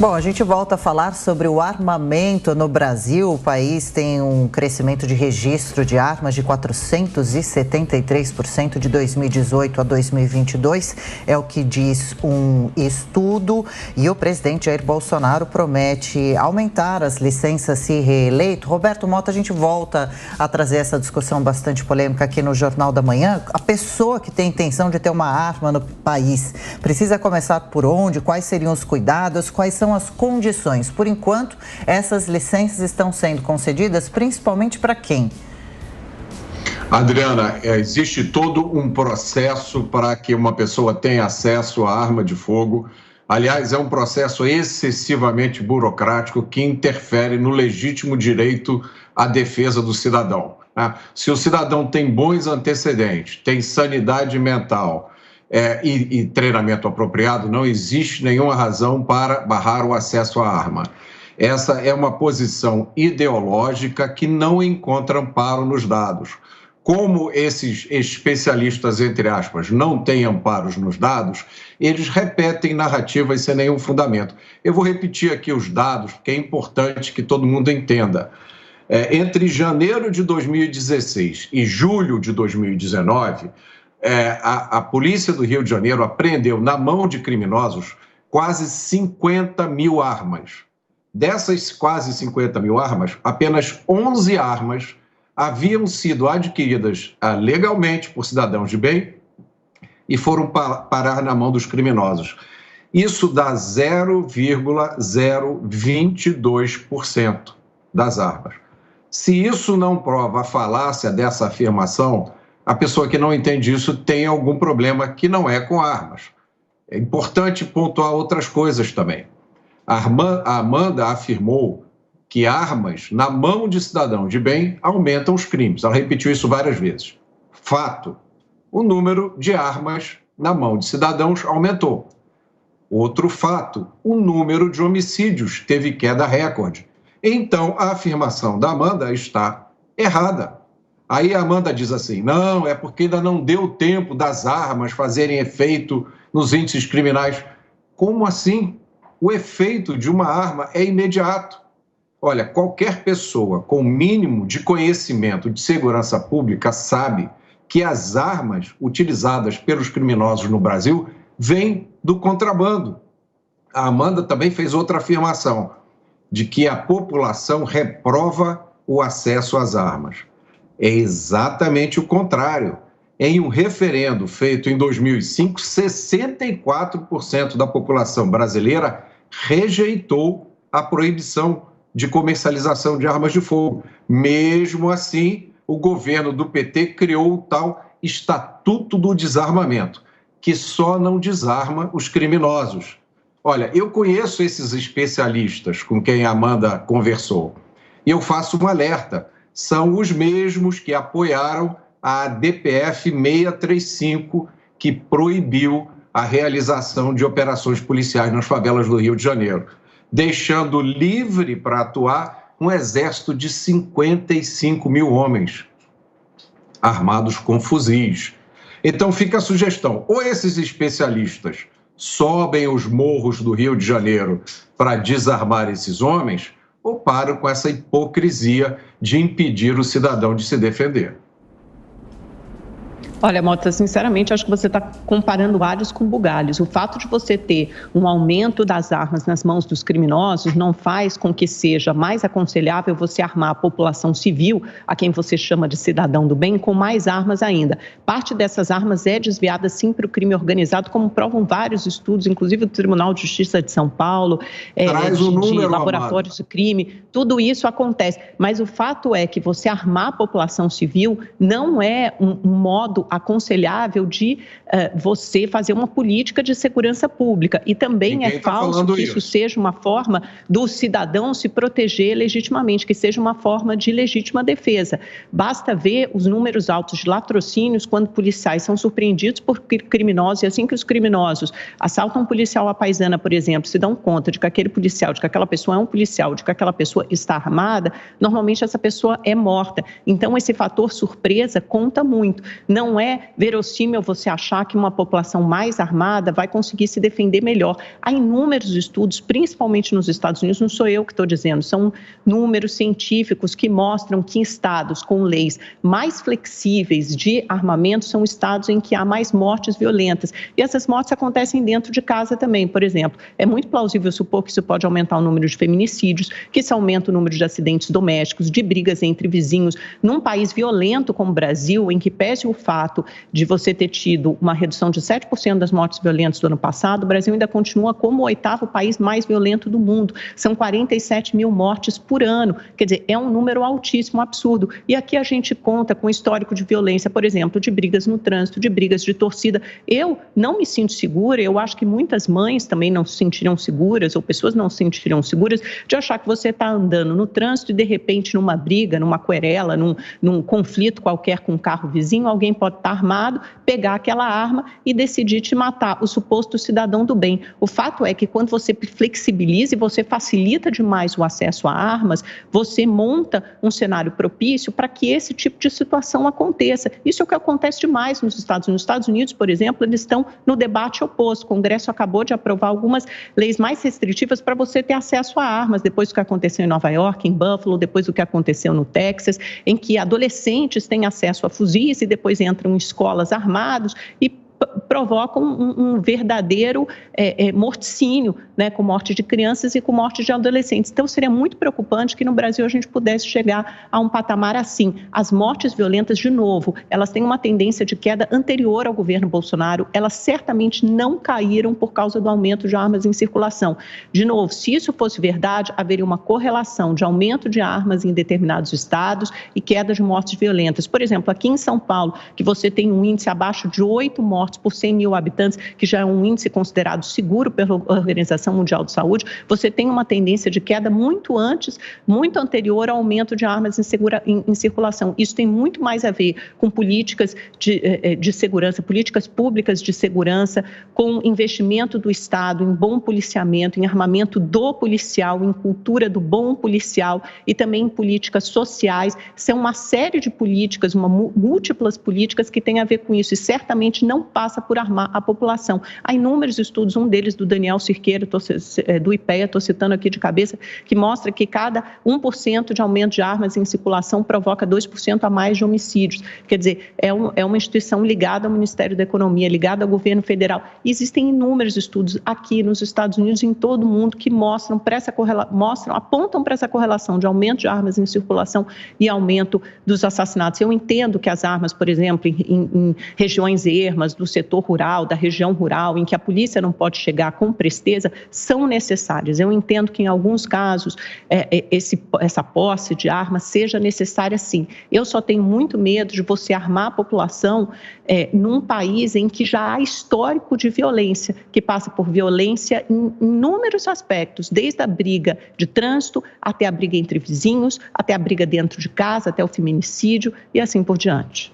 Bom, a gente volta a falar sobre o armamento no Brasil. O país tem um crescimento de registro de armas de 473% de 2018 a 2022. É o que diz um estudo. E o presidente Jair Bolsonaro promete aumentar as licenças se reeleito. Roberto Mota, a gente volta a trazer essa discussão bastante polêmica aqui no Jornal da Manhã. A pessoa que tem intenção de ter uma arma no país precisa começar por onde? Quais seriam os cuidados? Quais são as condições? Por enquanto, essas licenças estão sendo concedidas principalmente para quem? Adriana, existe todo um processo para que uma pessoa tenha acesso à arma de fogo. Aliás, é um processo excessivamente burocrático que interfere no legítimo direito à defesa do cidadão. Se o cidadão tem bons antecedentes, tem sanidade mental, e treinamento apropriado, não existe nenhuma razão para barrar o acesso à arma. Essa é uma posição ideológica que não encontra amparo nos dados. Como esses especialistas, entre aspas, não têm amparos nos dados, eles repetem narrativas sem nenhum fundamento. Eu vou repetir aqui os dados, porque é importante que todo mundo entenda. Entre janeiro de 2016 e julho de 2019, a polícia do Rio de Janeiro apreendeu na mão de criminosos quase 50 mil armas. Dessas quase 50 mil armas, apenas 11 armas haviam sido adquiridas legalmente por cidadãos de bem e foram parar na mão dos criminosos. Isso dá 0,022% das armas. Se isso não prova a falácia dessa afirmação, a pessoa que não entende isso tem algum problema que não é com armas. É importante pontuar outras coisas também. A Amanda afirmou que armas na mão de cidadão de bem aumentam os crimes. Ela repetiu isso várias vezes. Fato, o número de armas na mão de cidadãos aumentou. Outro fato, o número de homicídios teve queda recorde. Então, a afirmação da Amanda está errada. Aí a Amanda diz assim, não, é porque ainda não deu tempo das armas fazerem efeito nos índices criminais. Como assim? O efeito de uma arma é imediato. Olha, qualquer pessoa com mínimo de conhecimento de segurança pública sabe que as armas utilizadas pelos criminosos no Brasil vêm do contrabando. A Amanda também fez outra afirmação, de que a população reprova o acesso às armas. É exatamente o contrário. Em um referendo feito em 2005, 64% da população brasileira rejeitou a proibição de comercialização de armas de fogo. Mesmo assim, o governo do PT criou o tal Estatuto do Desarmamento, que só não desarma os criminosos. Olha, eu conheço esses especialistas com quem a Amanda conversou e eu faço um alerta. São os mesmos que apoiaram a DPF 635, que proibiu a realização de operações policiais nas favelas do Rio de Janeiro, deixando livre para atuar um exército de 55 mil homens armados com fuzis. Então fica a sugestão, ou esses especialistas sobem os morros do Rio de Janeiro para desarmar esses homens, ou param com essa hipocrisia de impedir o cidadão de se defender. Olha, Mota, sinceramente, acho que você está comparando alhos com bugalhos. O fato de você ter um aumento das armas nas mãos dos criminosos não faz com que seja mais aconselhável você armar a população civil, a quem você chama de cidadão do bem, com mais armas ainda. Parte dessas armas é desviada, sim, para o crime organizado, como provam vários estudos, inclusive do Tribunal de Justiça de São Paulo, de laboratórios de crime. Tudo isso acontece. Mas o fato é que você armar a população civil não é um modo aconselhável de você fazer uma política de segurança pública. E também ninguém é falso que isso seja uma forma do cidadão se proteger legitimamente, que seja uma forma de legítima defesa. Basta ver os números altos de latrocínios quando policiais são surpreendidos por criminosos, e assim que os criminosos assaltam um policial à paisana, por exemplo, se dão conta de que aquele policial, de que aquela pessoa é um policial, de que aquela pessoa está armada, normalmente essa pessoa é morta. Então, esse fator surpresa conta muito. Não é verossímil você achar que uma população mais armada vai conseguir se defender melhor. Há inúmeros estudos, principalmente nos Estados Unidos, não sou eu que estou dizendo, são números científicos que mostram que estados com leis mais flexíveis de armamento são estados em que há mais mortes violentas. E essas mortes acontecem dentro de casa também, por exemplo. É muito plausível supor que isso pode aumentar o número de feminicídios, que isso aumenta o número de acidentes domésticos, de brigas entre vizinhos. Num país violento como o Brasil, em que pese o fato de você ter tido uma redução de 7% das mortes violentas do ano passado, o Brasil ainda continua como o 8º país mais violento do mundo. São 47 mil mortes por ano. Quer dizer, é um número altíssimo, absurdo. E aqui a gente conta com histórico de violência, por exemplo, de brigas no trânsito, de brigas de torcida. Eu não me sinto segura, eu acho que muitas mães também não se sentiriam seguras, ou pessoas não se sentiriam seguras, de achar que você está andando no trânsito e, de repente, numa briga, numa querela, num conflito qualquer com um carro vizinho, alguém pode estar armado, pegar aquela arma e decidir te matar, o suposto cidadão do bem. O fato é que quando você flexibiliza e você facilita demais o acesso a armas, você monta um cenário propício para que esse tipo de situação aconteça. Isso é o que acontece demais nos Estados Unidos. Nos Estados Unidos, por exemplo, eles estão no debate oposto. O Congresso acabou de aprovar algumas leis mais restritivas para você ter acesso a armas, depois do que aconteceu em Nova York, em Buffalo, depois do que aconteceu no Texas, em que adolescentes têm acesso a fuzis e depois entram em escolas armados e provocam um verdadeiro morticínio, né, com morte de crianças e com morte de adolescentes. Então, seria muito preocupante que no Brasil a gente pudesse chegar a um patamar assim. As mortes violentas, de novo, elas têm uma tendência de queda anterior ao governo Bolsonaro, elas certamente não caíram por causa do aumento de armas em circulação. De novo, se isso fosse verdade, haveria uma correlação de aumento de armas em determinados estados e queda de mortes violentas. Por exemplo, aqui em São Paulo, que você tem um índice abaixo de 8 mortes por 100 mil habitantes, que já é um índice considerado seguro pela Organização Mundial de Saúde, você tem uma tendência de queda muito anterior ao aumento de armas em circulação. Isso tem muito mais a ver com políticas de segurança, políticas públicas de segurança, com investimento do Estado em bom policiamento, em armamento do policial, em cultura do bom policial e também em políticas sociais. São uma série de políticas, múltiplas políticas que têm a ver com isso e certamente não passa por armar a população. Há inúmeros estudos, um deles do Daniel Cirqueiro, do IPEA, estou citando aqui de cabeça, que mostra que cada 1% de aumento de armas em circulação provoca 2% a mais de homicídios. Quer dizer, é uma instituição ligada ao Ministério da Economia, ligada ao governo federal. E existem inúmeros estudos aqui nos Estados Unidos e em todo o mundo que apontam para essa correlação de aumento de armas em circulação e aumento dos assassinatos. Eu entendo que as armas, por exemplo, em regiões ermas, do setor rural, da região rural, em que a polícia não pode chegar com presteza, são necessárias. Eu entendo que em alguns casos essa posse de armas seja necessária sim. Eu só tenho muito medo de você armar a população num país em que já há histórico de violência, que passa por violência em inúmeros aspectos, desde a briga de trânsito até a briga entre vizinhos, até a briga dentro de casa, até o feminicídio e assim por diante.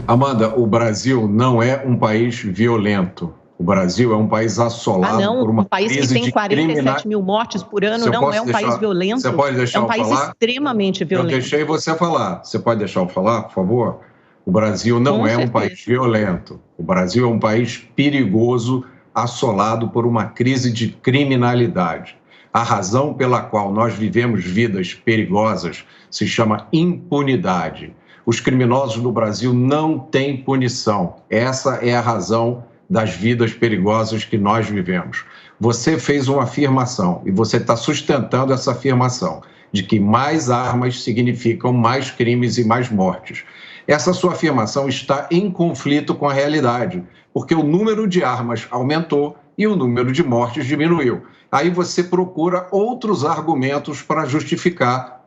Amanda, o Brasil não é um país violento. O Brasil é um país assolado por uma crise de um país que tem 47 mil mortes por ano não é um país violento. Você pode deixar eu falar? É um país extremamente violento. Eu deixei você falar. Você pode deixar eu falar, por favor? O Brasil não é um país violento. O Brasil é um país perigoso, assolado por uma crise de criminalidade. A razão pela qual nós vivemos vidas perigosas se chama impunidade. Os criminosos no Brasil não têm punição. Essa é a razão das vidas perigosas que nós vivemos. Você fez uma afirmação e você está sustentando essa afirmação de que mais armas significam mais crimes e mais mortes. Essa sua afirmação está em conflito com a realidade, porque o número de armas aumentou e o número de mortes diminuiu. Aí você procura outros argumentos para justificar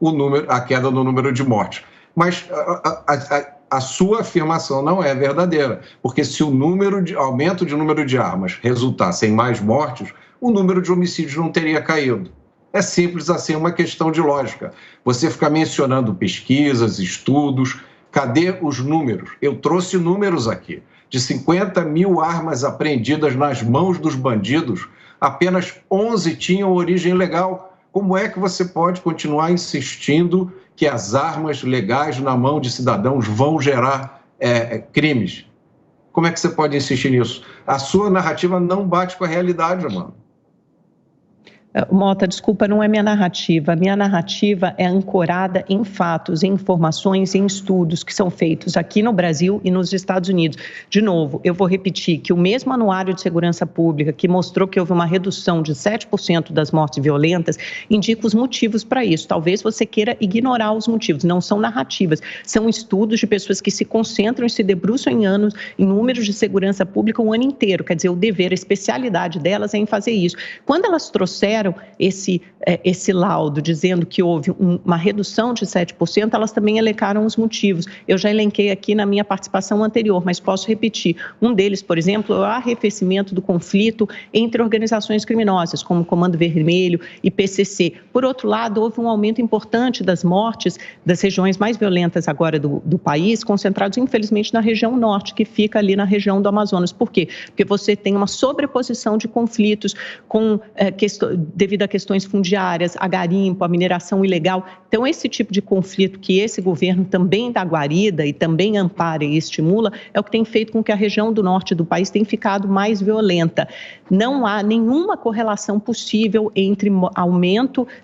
a queda no número de mortes. Mas a sua afirmação não é verdadeira, porque se o aumento de número de armas resultasse em mais mortes, o número de homicídios não teria caído. É simples assim, uma questão de lógica. Você fica mencionando pesquisas, estudos, cadê os números? Eu trouxe números aqui. De 50 mil armas apreendidas nas mãos dos bandidos, apenas 11 tinham origem legal. Como é que você pode continuar insistindo que as armas legais na mão de cidadãos vão gerar crimes. Como é que você pode insistir nisso? A sua narrativa não bate com a realidade, mano. Mota, desculpa, não é minha narrativa. A minha narrativa é ancorada em fatos, em informações, em estudos que são feitos aqui no Brasil e nos Estados Unidos. De novo, eu vou repetir que o mesmo Anuário de Segurança Pública, que mostrou que houve uma redução de 7% das mortes violentas, indica os motivos para isso. Talvez você queira ignorar os motivos, não são narrativas, são estudos de pessoas que se concentram e se debruçam em números de segurança pública o ano inteiro. Quer dizer, o dever, a especialidade delas é em fazer isso. Quando elas trouxeram esse laudo dizendo que houve uma redução de 7%, elas também elencaram os motivos. Eu já elenquei aqui na minha participação anterior, mas posso repetir. Um deles, por exemplo, é o arrefecimento do conflito entre organizações criminosas, como Comando Vermelho e PCC. Por outro lado, houve um aumento importante das mortes das regiões mais violentas agora do país, concentrados, infelizmente, na região norte, que fica ali na região do Amazonas. Por quê? Porque você tem uma sobreposição de conflitos devido a questões fundiárias, a garimpo, a mineração ilegal. Então, esse tipo de conflito que esse governo também dá guarida e também ampara e estimula, é o que tem feito com que a região do norte do país tenha ficado mais violenta. Não há nenhuma correlação possível entre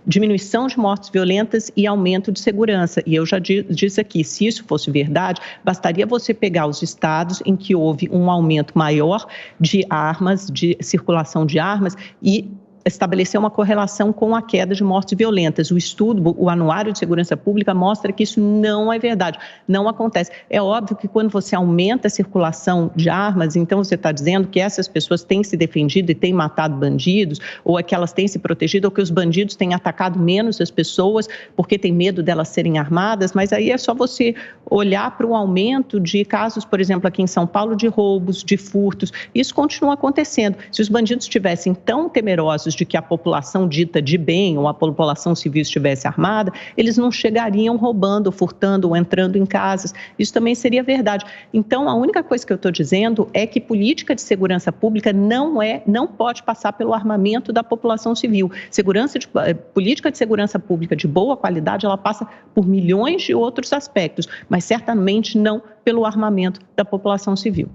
diminuição de mortes violentas e aumento de segurança. E eu já disse aqui, se isso fosse verdade, bastaria você pegar os estados em que houve um aumento maior de armas, de circulação de armas e estabelecer uma correlação com a queda de mortes violentas. O estudo, o Anuário de Segurança Pública mostra que isso não é verdade, não acontece. É óbvio que quando você aumenta a circulação de armas, então você está dizendo que essas pessoas têm se defendido e têm matado bandidos, ou é que elas têm se protegido, ou que os bandidos têm atacado menos as pessoas porque têm medo delas serem armadas, mas aí é só você olhar para o aumento de casos, por exemplo, aqui em São Paulo, de roubos, de furtos. Isso continua acontecendo. Se os bandidos estivessem tão temerosos de que a população dita de bem ou a população civil estivesse armada, eles não chegariam roubando, furtando ou entrando em casas. Isso também seria verdade. Então, a única coisa que eu estou dizendo é que política de segurança pública não pode passar pelo armamento da população civil. Política de segurança pública de boa qualidade, ela passa por milhões de outros aspectos, mas certamente não pelo armamento da população civil.